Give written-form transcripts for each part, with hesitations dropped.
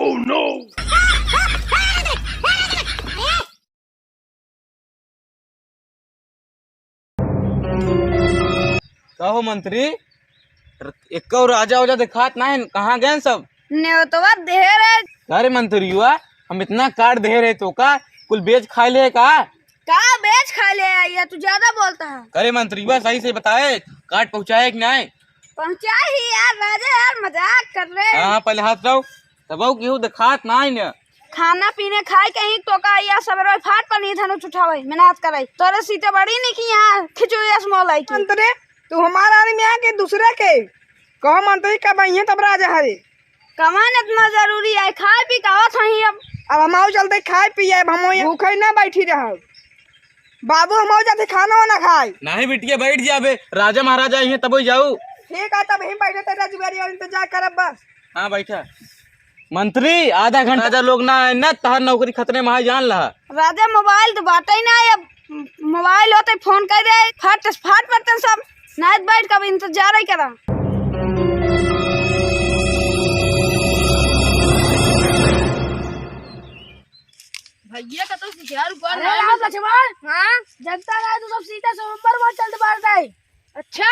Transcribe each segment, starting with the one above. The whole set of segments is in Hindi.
Oh no! कहो मंत्री, एक और राजा वाजा दिखात ना है, कहाँ गए सब? न्योतवा देर है। अरे मंत्री हुआ, हम इतना काट दे रहे तो का कुल बेच खा ले का बेच खा ले ये तू ज्यादा बोलता है। अरे मंत्री हुआ सही से बताए, काट पहुँचाए कि नहीं? पहुंचा ही यार राजा, यार मजाक कर रहे हैं। हाँ पहले हाथ रहो तब केहू दिखात ना है न। खाना पीने खाए कहीं तो का या सवेरे फाट पर नहीं धनुष उठावे मेहनत करे तोरे सीटे बड़ी नहीं की यहाँ खिचड़ी मोलाई की मंत्री तू हमारा आदमी आके दूसरे के कहो मंत्री कब आई तब राजा हरे कमान इतना जरूरी है। खाए पी का थी अब हम चलते खाए पिए हम भूखे ना बैठी रह बाबू हम जाते खाना वाना खाए नहीं बिटिया बैठ जाबे, राजा महाराजा आई तब जाऊ। ठीक है तब हम बैठे तेरा जुगारी और इंतजार करब बस। हाँ बैठा। मंत्री आधा घंटा लोग ना है न तहर नौकरी खतरे में है जान लहा। राजा मोबाइल तो बाटा ही ना अब मोबाइल होते फोन कर दे फाट पड़ते सब नाइट बैठ कब इंतजार ही करा। भैया का तो शिकार कर अरे लक्ष्मण हाँ जनता राय तो सब सीधा समंबर में चलते बारता है। अच्छा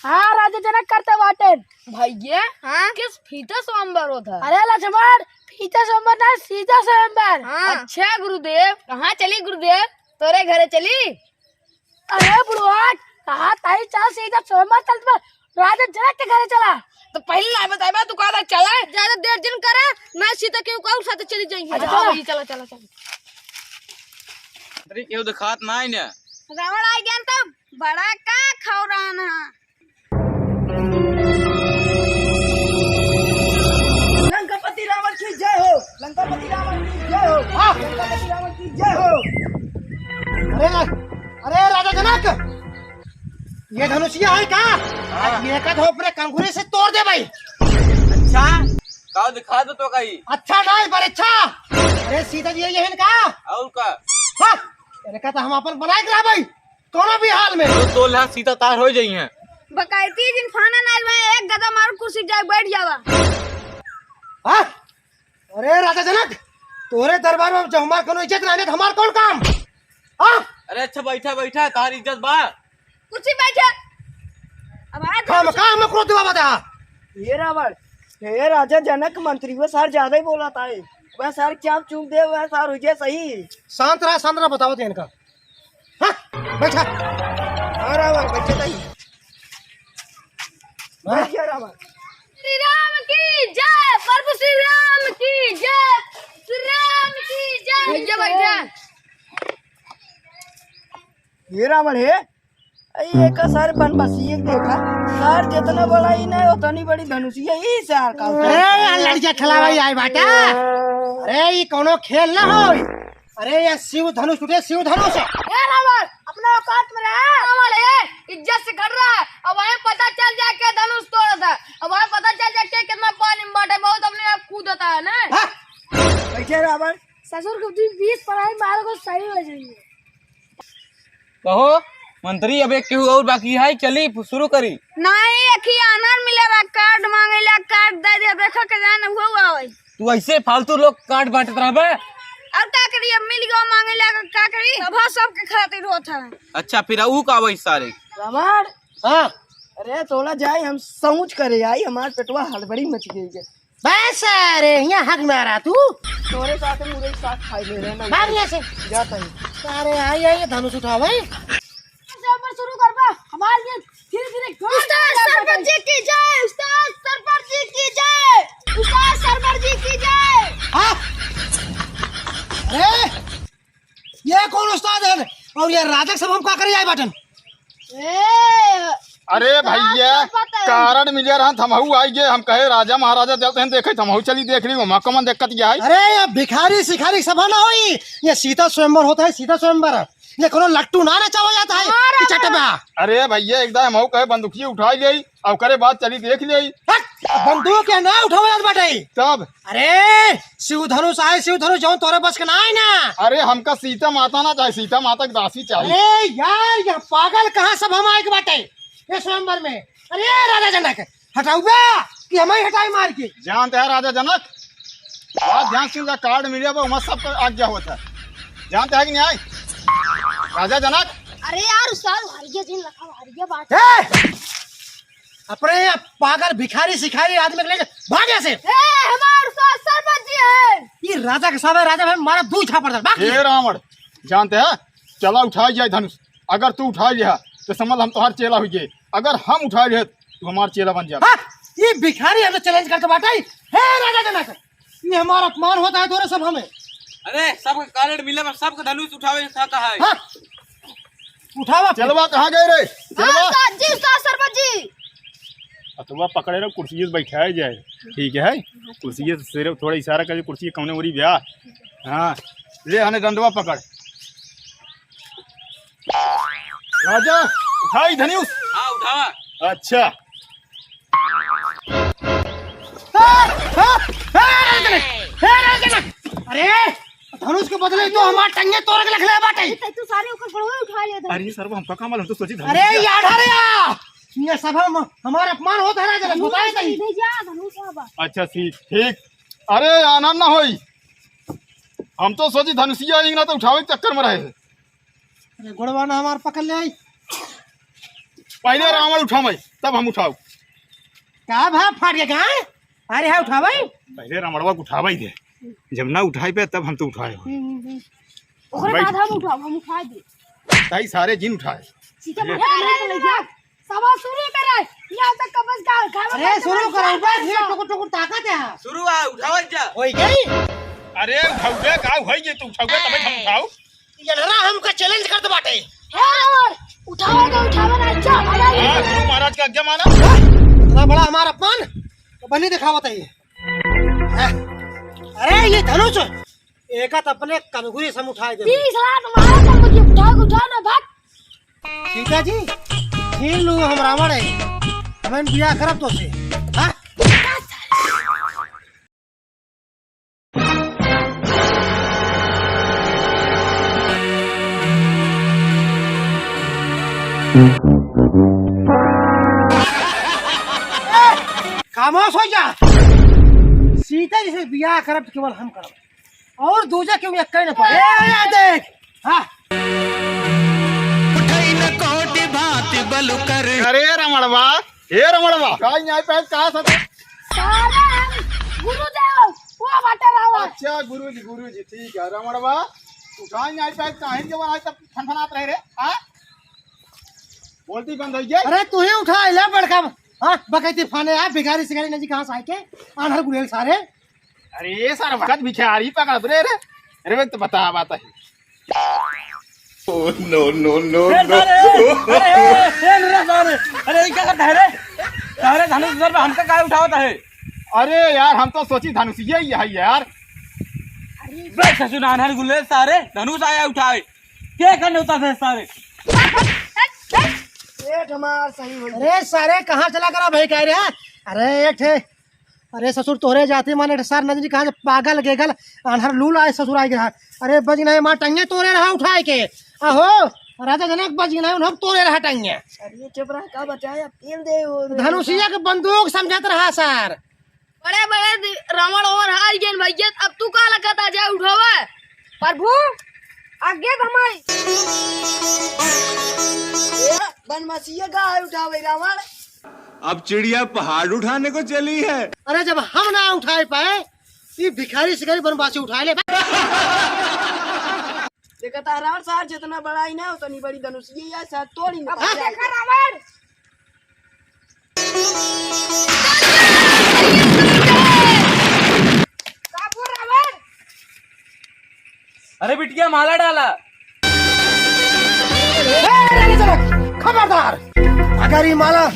हाँ राजा जनक करते बाटे भैया हाँ किस फीता स्वयंवर होता? अरे लक्ष्मण फीता समंबर ना सीधा समंबर। हाँ। अच्छा गुरुदेव कहाँ चली गुरुदेव? तोरे घरे चली? अरे बुढ़वाट कहा ताई चला सीधा समंबर चलते राजा जनक के घरे चला तो पहले ना बताया तू कहा चला ज्यादा देर दिन करे मैं सीता के ऊपर साथ चली जाएंगे। अच्छा, हाँ, चला चला चला मंत्री केहू दिखात ना है न। रावण आ गया तब बड़ा का खौरान है। लंकापति रावण की जय हो, लंकापति रावण की जय हो, लंकापति रावण की जय हो। अरे राजा जनक ये धनुषिया है का? आज ये का धोपरे कंगुरे से तोड़ दे भाई। अच्छा का दिखा दो तो कहीं। अच्छा नहीं पर अच्छा। अरे सीता जी ये है का? और का हाँ अरे का तो हम अपन बनाए करा भाई कोनो भी हाल में तो लहा सीता तार हो जाई हैं। बकायती जिन खाना ना में एक गदा मार कुर्सी जाए बैठ जावा। हाँ अरे राजा जनक तोरे दरबार में जब हमार कोनो इज्जत रहने तो हमार कौन काम? हाँ अरे अच्छा बैठा बैठा तार इज्जत बा कुर्सी बैठे अब आए काम काम में क्रोध बता। ये रावण हे राजा जनक मंत्री वो सर ज्यादा ही बोला था वह सर क्या चूक दे वह सर हो जाए सही। शांत रहा बताओ देन का। हाँ बैठा। हाँ रावण बच्चे तही बैठ गया रावण। श्री राम की जय, प्रभु श्री राम की जय, श्री राम की जय। भैया भैया ये रावण है ये का सर बनबसी एक देखा सर जितना बड़ा ही नहीं उतनी बड़ी धनुषी है यही सर का। अरे लड़किया खिलावाई आई बाटा। अरे ये कोनो खेल ना हो। अरे ये शिव धनुष टूटे शिव धनुष है। ए रावण अपना औकात में रह। रावण है इज्जत से कर रहा है। अब हमें पता चल जाए के धनुष तोड़ा था। अब हमें पता चल जाए के कितना पानी में बाटे बहुत अपने आप कूदता है ना। हाँ? बैठे रावण ससुर को 20 पढ़ाई मारो को सही हो जाएंगे। कहो मंत्री अब एक केहू और बाकी है, चली शुरू करी। नहीं एक ही आनर मिलेगा कार्ड मांगेला कार्ड दे दे देखा के जाने हुआ होई। तू ऐसे फालतू लोग काट बांटत रहबे। अब का करी अब मिल गया मांगेला का करी सभा सबके खातिर होता है। अच्छा फिर ऊ का वही सारे रावण हाँ अरे थोड़ा जाए हम समझ करे आई हमार पेटवा हड़बड़ी मच गई है। बस अरे यहाँ हक में आ रहा तू तोरे साथ मुझे साथ खाई ले रहे भाग यहाँ से। जाता है। अरे आई आई धनुष उठा भाई। ऊपर शुरू कर बा हमारे लिए धीरे-धीरे उस्ताद सरवर जी की जय, उस्ताद सरवर जी की जय, उस्ताद सरवर जी की जय। हाँ अरे ये कौन उस्ताद है और ये राजा सब हम क्या करे आई बटन। अरे भैया कारण मिले रहन थमहू आई गे हम कहे राजा महाराजा देते हैं देखे थमहू चली देख ली वहाँ कमन दिक्कत ये है। अरे ये भिखारी सिखारी सभा ना हुई ये सीता स्वयंवर होता है सीता स्वयंवर। ये कोनो लट्टू ना नचावा जाता है कि चटबा। अरे भैया एकदम हमहू कहे बंदूकिया उठाई ले और करे बात चली देख ले बंदूक के ना उठावा जात बाटे तब। अरे शिव धनुष आए शिव धनुष जाऊं तोरे बस के ना आए ना। अरे हमका सीता माता ना चाहिए सीता माता की दासी चाहिए। अरे यार ये पागल कहाँ सब हम आए के बाटे ये स्वयंवर में। अरे राजा जनक हटाऊ बे कि हमें हटाई मार के जानते हैं राजा जनक बात ध्यान से कार्ड मिले वहाँ सब आज्ञा होता है, जानते हैं कि नहीं? राजा जनक अरे यार उस्ताद हारिया जिन लखा हारिया बात ए! अपने पागल भिखारी सिखारी आदमी को लेकर भाग यहाँ से। हमारे उस्ताद सरपंच जी हैं। ये राजा के सामने राजा भाई मारा दू छापड़ भाग। हे रावण, जानते हैं चला उठा जाए धनुष, अगर तू उठा लिया तो समझ हम तुम्हारे चेला हुई, अगर हम उठा लिए तो हमारा चेला बन जाए। हाँ, ये भिखारी हमें चैलेंज करके बांटा है राजा जनक, ये हमारा अपमान होता है तोरे सब हमें। अरे सबके कारण मिले में सबके धनुष उठावे था है। हाँ, उठावा चलवा कहाँ गए रे? चलवा उस्ताद जी उस्ताद सरपंच जी अतवा पकड़े रहो, कुर्सी से बैठाया जाए, ठीक है? कुर्सी से सिर्फ थोड़ा इशारा करके कुर्सी कौने उरी ब्याह। हाँ ले हने डंडवा पकड़। राजा उठाई धनुष। हाँ उठावा। अच्छा अरे धनुष के बदले तो हमारे टंगे तोड़ के रख ले बाटे। तू सारे ऊपर पड़ो उठा लिया अरे सर हम पका माल हम तो सोची धनुष। अरे यार अरे यार ये सब हमारा अपमान होता है राजा जनक, बताए सही। नहीं जा धनुष बाबा। अच्छा ठीक ठीक। अरे आनंद ना होई, हम तो सोची धनुषिया ना तो उठावे के चक्कर में रहे। अरे गुड़वा ना हमार पकड़ ले आई। पहले रावण उठावे तब हम उठाओ। क्या भाव फाट गया क्या? अरे है उठा भाई। पहले रावणवा को उठावा ही थे, जब ना उठाई पे तब हम तो उठाए। ओकरे बाद हम उठा दे। ताई सारे जिन उठाए। सीधा ले जा। सभा शुरू करे। यहां तक कबज का अरे शुरू करो बस, ये टुकुर टुकुर ताकत है। शुरू आ उठावा जा। होई गई। अरे उठाओगे का होई जे तू उठाओगे तब हम उठाओ। ये लड़ा हमका चैलेंज कर दे बाटे। उठावा ना अच्छा भला। हां गुरु महाराज का आज्ञा माना। इतना बड़ा हमारा अपमान तो बनी दिखावा चाहिए। अरे ये धनुष एक हाथ अपने कनगुरी से उठाए दे। 20 लाख तुम्हारा तो मुझे उठा ना भाग। सीता जी छीन लू हम रावण है, हमें बिया करब तो से। हाँ? खामोश हो जा। सीता जी से बिया करब केवल हम करब और दूजा क्यों एक न पाए। देख हाँ अरे रमणवा, हे रमणवा काई न्याय पे कहा था? सारे गुरुदेव वो बाटा रावण। अच्छा गुरुजी ठीक है। रमणवा उठा न्याय पे काहे के बनाए तब फनफनात रहे रे? हां बोलती बंद हो गई। अरे तू ही उठा ले बड़का। हाँ बकैती फाने आ भिखारी सिखारी नजी कहाँ से आए के आनहर गुरेल सारे। अरे सारा वक्त भिखारी पकड़ रे रे। अरे वक्त बता बात है। नो अरे क्या करता है रे? सारे धनुष सर पे हमका काय उठावता है? अरे यार हम तो सोची धनुषिया ही है यार। बस ससुर अनहर गुले सारे धनुष आया उठाए, क्या करने होता है सारे? पेट हमार सही हो। अरे सारे कहाँ चला करा भाई कह रहे हैं? अरे एक थे अरे ससुर तोरे जाते माने सार नजरी कहाँ से पागल गेगल अनहर लूल आए ससुर आए गया। अरे बज नहीं माँ टंगे तोरे रहा उठाए के। आहो राजा जनक बज नहीं उन्हें तोरे रहा टंगे। अरे चुप रहा का बचाया तेल दे धनुषिया के बंदूक समझत रहा सर। बड़े बड़े रावण और हार गए भैया, अब तू का लगता जाए उठावा? प्रभु आगे हमारी बनमसिया का उठावे रावण। अब चिड़िया पहाड़ उठाने को चली है। अरे जब हम ना उठाए पाए ये भिखारी शिकारी बनवासी उठाए ले। देखता रावण सार जितना बड़ा ही ना उतनी बड़ी धनुषिया या साथ तोड़ी ना। देखा रावण काबू रावण। अरे बिटिया माला डाला। खबरदार अगर ये माला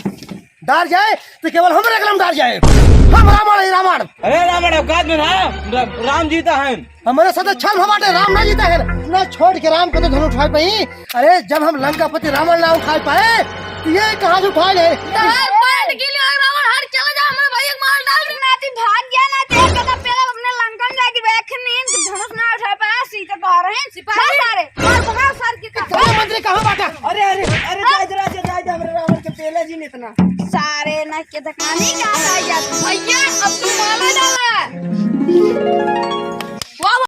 डाल जाए तो केवल हम रकलम डाल जाए। हम रावण है रावण। अरे रावण औकात में ना राम जीता है। हमारे साथ छल हमारे राम ना जीता है ना छोड़ के राम को तो धनुष उठाए पाई। अरे जब हम लंकापति रावण ना उठाए पाए तो ये कहाँ से उठाए ले? रावण हार चला जा, हमारे भाई एक मार डाल। नाती भाग गया ना देख